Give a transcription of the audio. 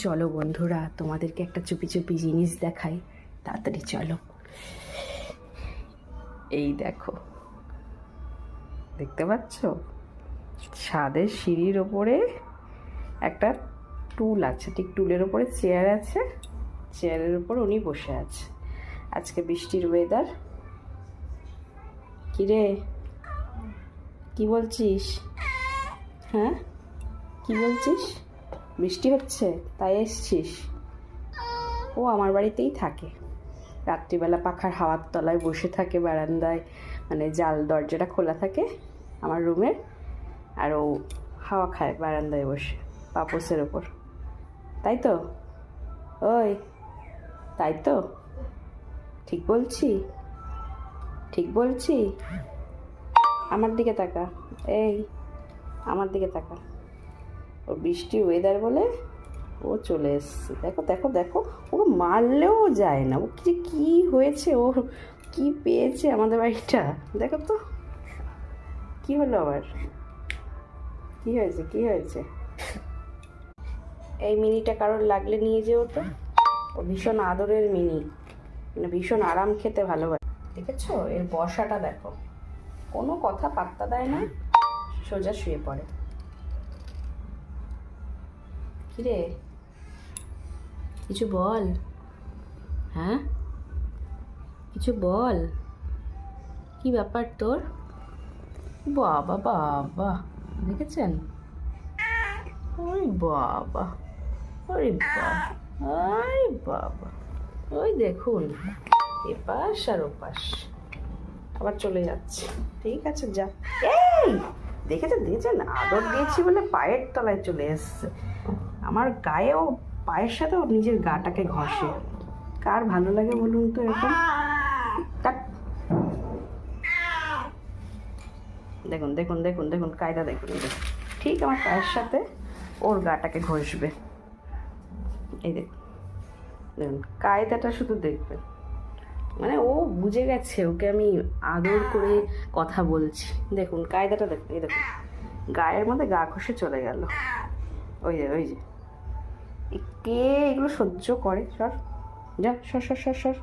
চলো বন্ধুরা, তোমাদেরকে একটা চুপি চুপি জিনিস দেখাই। তাড়াতাড়ি চলো। এই দেখো, দেখতে পাচ্ছ? ছাদের সিঁড়ির ওপরে একটা টুল আছে, ঠিক টুলের ওপরে চেয়ার আছে, চেয়ারের ওপর উনি বসে আছে। আজকে বৃষ্টির ওয়েদার। কিরে, কি বলছিস? হ্যাঁ, কি বলছিস? বৃষ্টি হচ্ছে তাই এসছিস? ও আমার বাড়িতেই থাকে, রাত্রিবেলা পাখার হাওয়ার তলায় বসে থাকে বারান্দায়, মানে জাল দরজাটা খোলা থাকে আমার রুমের, আর ও হাওয়া খায় বারান্দায় বসে পাপোসের ওপর। তাই তো? ওই, তাই তো? ঠিক বলছি? ঠিক বলছি? আমার দিকে তাকা, এই আমার দিকে তাকা। ও বৃষ্টি ওয়েদার বলে ও চলে এসছে। দেখো দেখো দেখো, ও মারলেও যায় না। ও কি হয়েছে, ও কি পেয়েছে আমাদের বাড়িটা? দেখো তো কি হলো আবার, কি হয়েছে, কি হয়েছে? এই মিনিটা কারোর লাগলে নিয়ে যেও তো, ও ভীষণ আদরের মিনি, মানে ভীষণ আরাম খেতে ভালোবাসে। দেখেছো এর বসাটা দেখো, কোনো কথা পাত্তা দেয় না, সোজা শুয়ে পড়ে। কিরে, কিছু বল। হ্যাঁ, কিছু বল, কি ব্যাপার তোর? বাবা বাবা, দেখেছেন? ওই বাবা, ওরে বাবা, আরে বাবা, ওই দেখুন, এপাশ আর ওপাশ, আবার চলে যাচ্ছে। ঠিক আছে, যা। এই দেখেছেন আদর দিয়েছি বলে পায়ের তলায় চলে এসছে। আমার গায়েও, পায়ের সাথেও নিজের গাটাকে ঘষে। কার ভালো লাগে বলুন তো এরকম? দেখুন দেখুন দেখুন দেখুন, কায়দা দেখুন, ঠিক আমার পায়ের সাথে ওর গাটাকে ঘষবে। এই দেখুন দেখুন, কায়দাটা শুধু দেখবেন। মানে ও বুঝে গেছে ওকে আমি আদর করে কথা বলছি। দেখুন কায়দাটা দেখুন, এই দেখুন গায়ের মধ্যে গা ঘষে চলে গেল। ওই যে ওই যে, কে এগুলো সহ্য করে? সর, যা, সর সর সর সর।